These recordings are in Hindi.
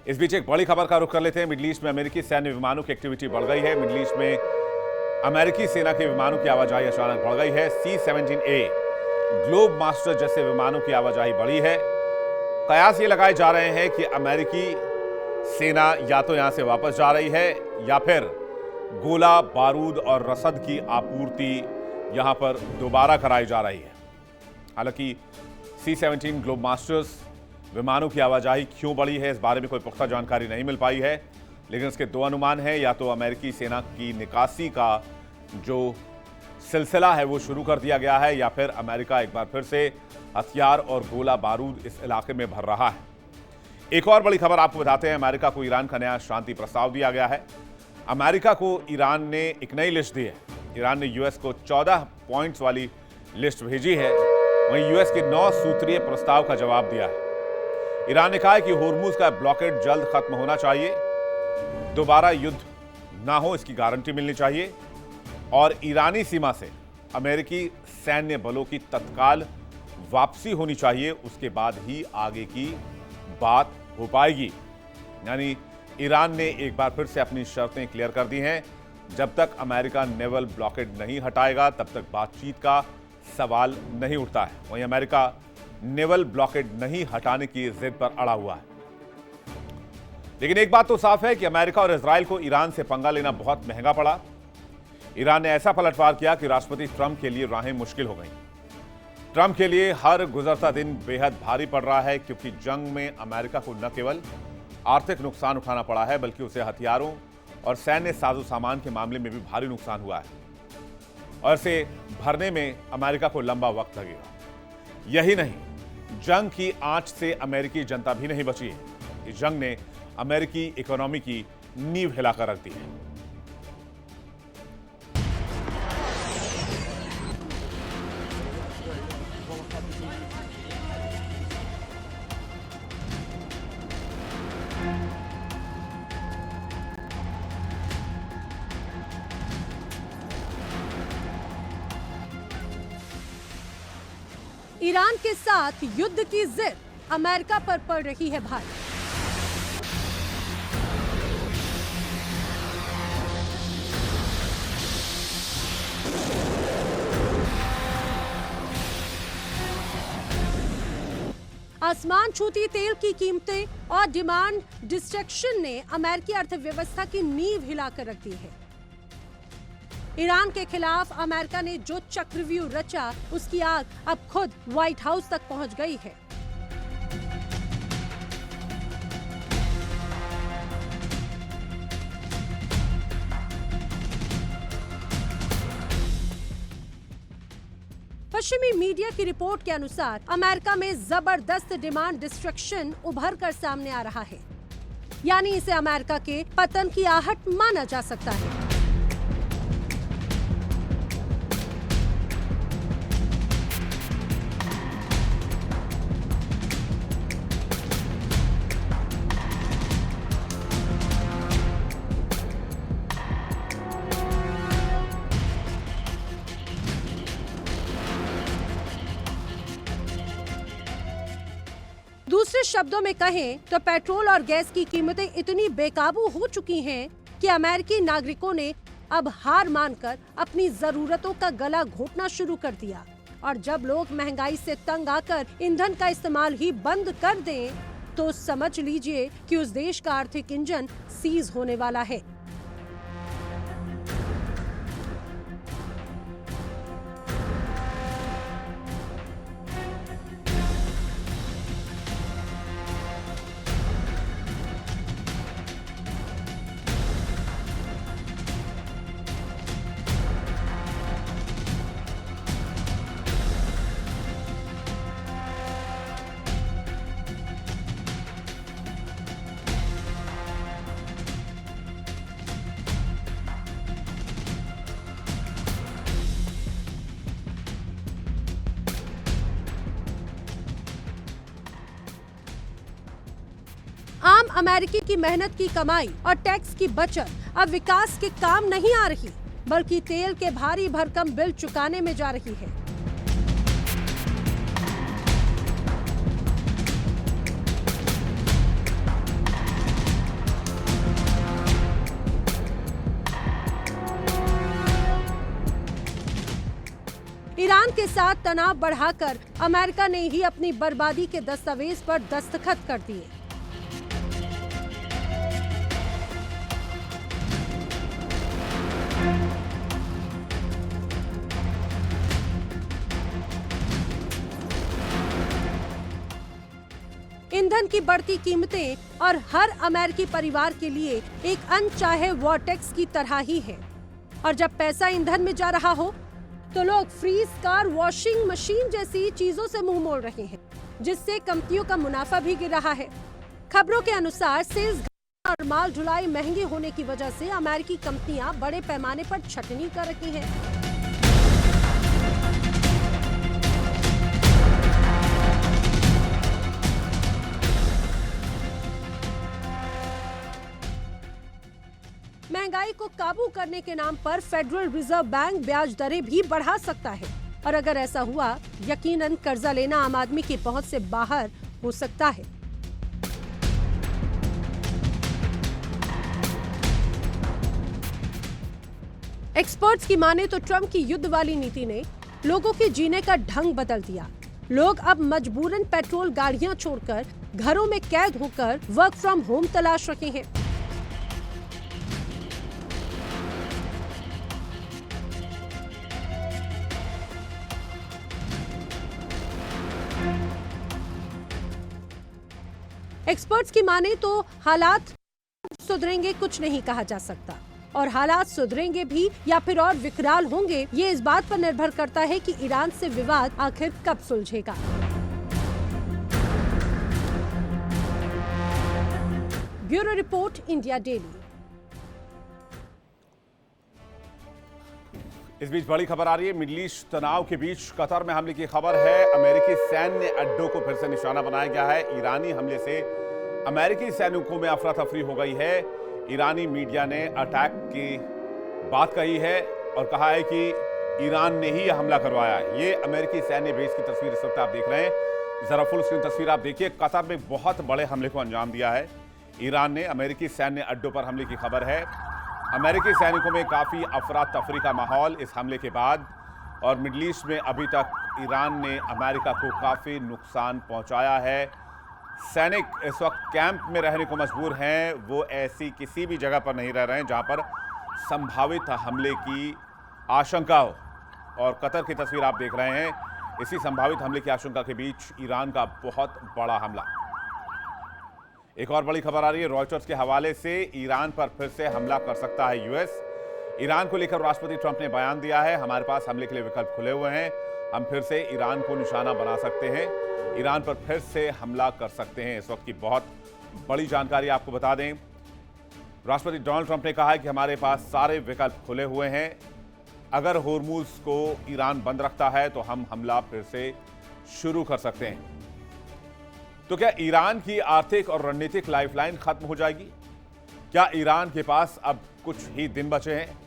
इस बीच एक बड़ी खबर का रुख कर लेते हैं। मिडल ईस्ट में अमेरिकी सैन्य विमानों की एक्टिविटी बढ़ गई है। मिडल ईस्ट में अमेरिकी सेना के विमानों की आवाजाही अचानक बढ़ गई है। C-17A ग्लोब मास्टर जैसे विमानों की आवाजाही बढ़ी है। कयास ये लगाए जा रहे हैं कि अमेरिकी सेना या तो यहां से वापस जा रही है या फिर गोला बारूद और रसद की आपूर्ति यहां पर दोबारा कराई जा रही है। हालांकि C-17 ग्लोब मास्टर्स विमानों की आवाजाही क्यों बढ़ी है, इस बारे में कोई पुख्ता जानकारी नहीं मिल पाई है, लेकिन इसके दो अनुमान हैं। या तो अमेरिकी सेना की निकासी का जो सिलसिला है वो शुरू कर दिया गया है, या फिर अमेरिका एक बार फिर से हथियार और गोला बारूद इस इलाके में भर रहा है। एक और बड़ी खबर आपको बताते हैं। अमेरिका को ईरान का नया शांति प्रस्ताव दिया गया है। अमेरिका को ईरान ने एक नई लिस्ट दी है। ईरान ने यूएस को 14 पॉइंट्स वाली लिस्ट भेजी है। वहीं यूएस के 9 सूत्रीय प्रस्ताव का जवाब दिया है। ईरान ने कहा है कि होर्मुज का ब्लॉकेड जल्द खत्म होना चाहिए, दोबारा युद्ध ना हो इसकी गारंटी मिलनी चाहिए, और ईरानी सीमा से अमेरिकी सैन्य बलों की तत्काल वापसी होनी चाहिए। उसके बाद ही आगे की बात हो पाएगी। यानी ईरान ने एक बार फिर से अपनी शर्तें क्लियर कर दी हैं। जब तक अमेरिका नेवल ब्लॉकेड नहीं हटाएगा तब तक बातचीत का सवाल नहीं उठता है। वहीं अमेरिका नेवल ब्लॉकेड नहीं हटाने की जिद पर अड़ा हुआ है। लेकिन एक बात तो साफ है कि अमेरिका और इजराइल को ईरान से पंगा लेना बहुत महंगा पड़ा। ईरान ने ऐसा पलटवार किया कि राष्ट्रपति ट्रंप के लिए राहें मुश्किल हो गईं। ट्रंप के लिए हर गुजरता दिन बेहद भारी पड़ रहा है, क्योंकि जंग में अमेरिका को न केवल आर्थिक नुकसान उठाना पड़ा है, बल्कि उसे हथियारों और सैन्य साजो सामान के मामले में भी भारी नुकसान हुआ है, और इसे भरने में अमेरिका को लंबा वक्त लगेगा। यही नहीं, जंग की आंच से अमेरिकी जनता भी नहीं बची है। इस जंग ने अमेरिकी इकोनॉमी की नींव हिलाकर रख दी है। ईरान के साथ युद्ध की जिद अमेरिका पर पड़ रही है भारी। आसमान छूती तेल की कीमतें और डिमांड डिस्ट्रक्शन ने अमेरिकी अर्थव्यवस्था की नींव हिलाकर रख दी है। ईरान के खिलाफ अमेरिका ने जो चक्रव्यूह रचा, उसकी आग अब खुद व्हाइट हाउस तक पहुंच गई है। पश्चिमी मीडिया की रिपोर्ट के अनुसार अमेरिका में जबरदस्त डिमांड डिस्ट्रक्शन उभर कर सामने आ रहा है। यानी इसे अमेरिका के पतन की आहट माना जा सकता है। दूसरे शब्दों में कहें तो पेट्रोल और गैस की कीमतें इतनी बेकाबू हो चुकी हैं कि अमेरिकी नागरिकों ने अब हार मानकर अपनी जरूरतों का गला घोटना शुरू कर दिया। और जब लोग महंगाई से तंग आकर ईंधन का इस्तेमाल ही बंद कर दें, तो समझ लीजिए कि उस देश का आर्थिक इंजन सीज होने वाला है। आम अमेरिकी की मेहनत की कमाई और टैक्स की बचत अब विकास के काम नहीं आ रही, बल्कि तेल के भारी भरकम बिल चुकाने में जा रही है। ईरान के साथ तनाव बढ़ाकर अमेरिका ने ही अपनी बर्बादी के दस्तावेज पर दस्तखत कर दिए। ईंधन की बढ़ती कीमतें और हर अमेरिकी परिवार के लिए एक अनचाहे वॉरटेक्स की तरह ही है। और जब पैसा ईंधन में जा रहा हो तो लोग फ्रीज, कार, वॉशिंग मशीन जैसी चीजों से मुंह मोड़ रहे हैं, जिससे कंपनियों का मुनाफा भी गिर रहा है। खबरों के अनुसार सेल्स और माल ढुलाई महंगी होने की वजह से अमेरिकी कंपनियां बड़े पैमाने पर छटनी कर रही हैं। महंगाई को काबू करने के नाम पर फेडरल रिजर्व बैंक ब्याज दरें भी बढ़ा सकता है, और अगर ऐसा हुआ, यकीनन कर्जा लेना आम आदमी की पहुंच से बाहर हो सकता है। एक्सपर्ट्स की माने तो ट्रंप की युद्ध वाली नीति ने लोगों के जीने का ढंग बदल दिया। लोग अब मजबूरन पेट्रोल गाड़ियां छोड़कर घरों में कैद होकर वर्क फ्रॉम होम तलाश रहे हैं। एक्सपर्ट्स की माने तो हालात सुधरेंगे कुछ नहीं कहा जा सकता, और हालात सुधरेंगे भी या फिर और विकराल होंगे, ये इस बात पर निर्भर करता है कि ईरान से विवाद आखिर कब सुलझेगा। Bureau report, India Daily. इस बीच बड़ी खबर आ रही है। मिडल ईस्ट तनाव के बीच कतर में हमले की खबर है। अमेरिकी सैन्य अड्डों को फिर से निशाना बनाया गया है। ईरानी हमले से अमेरिकी सैनिकों में अफरा तफरी हो गई है। ईरानी मीडिया ने अटैक की बात कही है और कहा है कि ईरान ने ही यह हमला करवाया है। ये अमेरिकी सैन्य बेस की तस्वीर इस वक्त आप देख रहे हैं। जरा फुल स्क्रीन तस्वीर आप देखिए। कतर में बहुत बड़े हमले को अंजाम दिया है ईरान ने। अमेरिकी सैन्य अड्डों पर हमले की खबर है। अमेरिकी सैनिकों में काफ़ी अफरा तफरी का माहौल इस हमले के बाद, और मिडल ईस्ट में अभी तक ईरान ने अमेरिका को काफ़ी नुकसान पहुंचाया है। सैनिक इस वक्त कैंप में रहने को मजबूर हैं। वो ऐसी किसी भी जगह पर नहीं रह रहे हैं जहां पर संभावित हमले की आशंका हो। और कतर की तस्वीर आप देख रहे हैं। इसी संभावित हमले की आशंका के बीच ईरान का बहुत बड़ा हमला। एक और बड़ी खबर आ रही है रॉयटर्स के हवाले से। ईरान पर फिर से हमला कर सकता है यूएस। ईरान को लेकर राष्ट्रपति ट्रंप ने बयान दिया है, हमारे पास हमले के लिए विकल्प खुले हुए हैं। हम फिर से ईरान को निशाना बना सकते हैं, ईरान पर फिर से हमला कर सकते हैं। इस वक्त की बहुत बड़ी जानकारी आपको बता दें। राष्ट्रपति डोनाल्ड ट्रंप ने कहा है कि हमारे पास सारे विकल्प खुले हुए हैं। अगर होर्मुज को ईरान बंद रखता है तो हम हमला फिर से शुरू कर सकते हैं। तो क्या ईरान की आर्थिक और रणनीतिक लाइफलाइन खत्म हो जाएगी? क्या ईरान के पास अब कुछ ही दिन बचे हैं?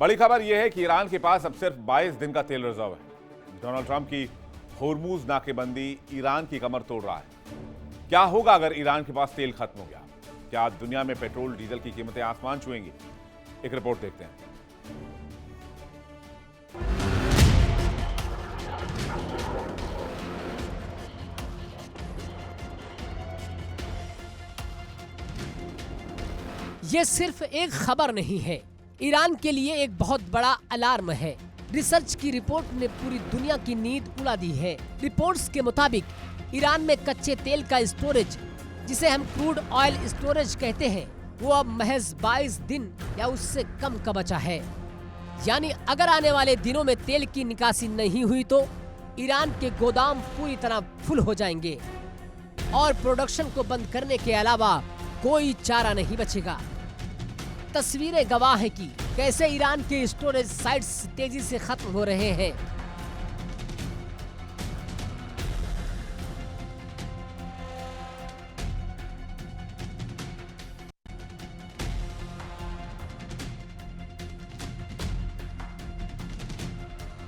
बड़ी खबर यह है कि ईरान के पास अब सिर्फ 22 दिन का तेल रिजर्व है। डोनाल्ड ट्रंप की होर्मुज नाकेबंदी ईरान की कमर तोड़ रहा है। क्या होगा अगर ईरान के पास तेल खत्म हो गया? क्या दुनिया में पेट्रोल डीजल की कीमतें आसमान छुएंगी? एक रिपोर्ट देखते हैं। ये सिर्फ एक खबर नहीं है, ईरान के लिए एक बहुत बड़ा अलार्म है। रिसर्च की रिपोर्ट ने पूरी दुनिया की नींद उड़ा दी है। रिपोर्ट्स के मुताबिक ईरान में कच्चे तेल का स्टोरेज, जिसे हम क्रूड ऑयल स्टोरेज कहते हैं, वो अब महज 22 दिन या उससे कम का बचा है। यानी अगर आने वाले दिनों में तेल की निकासी नहीं हुई तो ईरान के गोदाम पूरी तरह फुल हो जाएंगे और प्रोडक्शन को बंद करने के अलावा कोई चारा नहीं बचेगा। तस्वीरें गवाह है कि कैसे ईरान के स्टोरेज साइट्स तेजी से खत्म हो रहे हैं।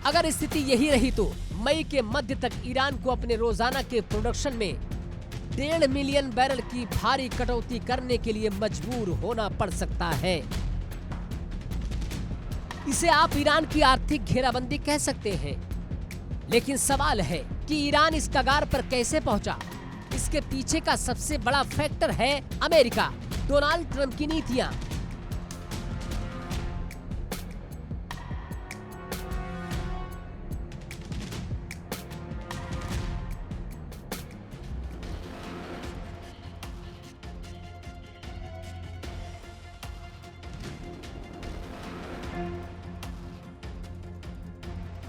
अगर स्थिति यही रही तो मई के मध्य तक ईरान को अपने रोजाना के प्रोडक्शन में 1.5 मिलियन बैरल की भारी कटौती करने के लिए मजबूर होना पड़ सकता है। इसे आप ईरान की आर्थिक घेराबंदी कह सकते हैं। लेकिन सवाल है कि ईरान इस कगार पर कैसे पहुंचा? इसके पीछे का सबसे बड़ा फैक्टर है अमेरिका, डोनाल्ड ट्रंप की नीतियां।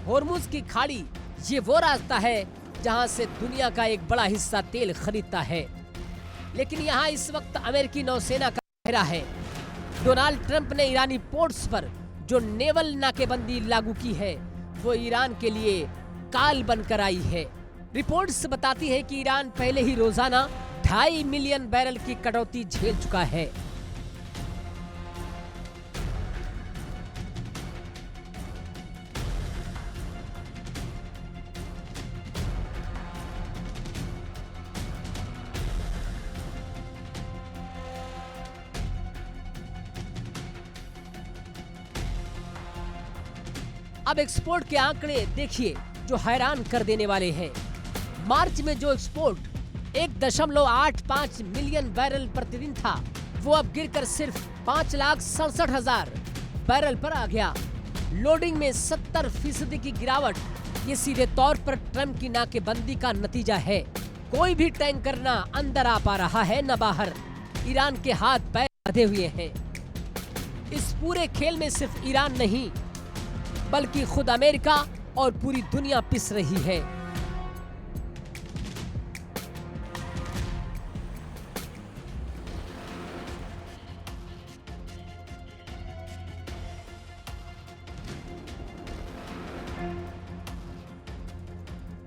होर्मुज की खाड़ी ये वो रास्ता है जहां से दुनिया का एक बड़ा हिस्सा तेल खरीदता है, लेकिन यहाँ इस वक्त अमेरिकी नौसेना का पहरा है। डोनाल्ड ट्रंप ने ईरानी पोर्ट्स पर जो नेवल नाकेबंदी लागू की है वो ईरान के लिए काल बनकर आई है। रिपोर्ट्स बताती है कि ईरान पहले ही रोजाना 2.5 मिलियन बैरल की कटौती झेल चुका है। अब एक्सपोर्ट के आंकड़े देखिए जो हैरान कर देने वाले हैं। मार्च में जो एक्सपोर्ट 1.85 मिलियन बैरल प्रतिदिन था वो अब गिरकर सिर्फ 5,67,000 बैरल पर आ गया। लोडिंग में 70% की गिरावट ये सीधे तौर पर ट्रंप की नाकेबंदी का नतीजा है। कोई भी टैंकर न अंदर आ पा रहा है न बाहर। ईरान के हाथ पैर बंधे हुए हैं। इस पूरे खेल में सिर्फ ईरान नहीं बल्कि खुद अमेरिका और पूरी दुनिया पिस रही है।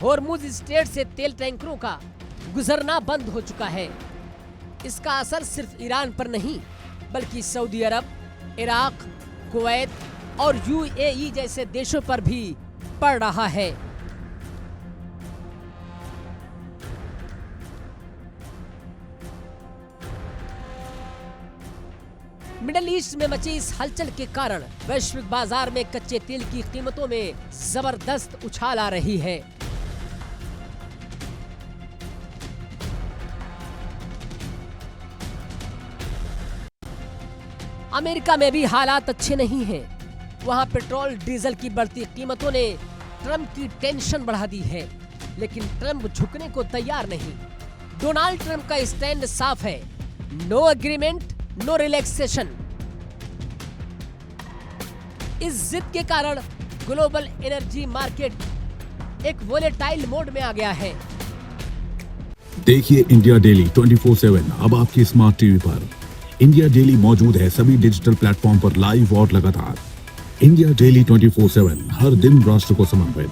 होर्मुज स्ट्रेट से तेल टैंकरों का गुजरना बंद हो चुका है। इसका असर सिर्फ ईरान पर नहीं बल्कि सऊदी अरब, इराक, कुवैत और यूएई जैसे देशों पर भी पड़ रहा है। मिडिल ईस्ट में मची इस हलचल के कारण वैश्विक बाजार में कच्चे तेल की कीमतों में जबरदस्त उछाल आ रही है। अमेरिका में भी हालात अच्छे नहीं हैं। वहां पेट्रोल डीजल की बढ़ती कीमतों ने ट्रंप की टेंशन बढ़ा दी है, लेकिन ट्रंप झुकने को तैयार नहीं। डोनाल्ड ट्रंप का स्टैंड साफ है, नो एग्रीमेंट, नो रिलैक्सेशन। इस जिद के कारण ग्लोबल एनर्जी मार्केट एक वोलेटाइल मोड में आ गया है। देखिए इंडिया डेली 24/7 अब आपकी स्मार्ट टीवी पर। इंडिया डेली मौजूद है सभी डिजिटल प्लेटफॉर्म पर लाइव और लगातार। इंडिया डेली 24/7 हर दिन राष्ट्र को समर्पित।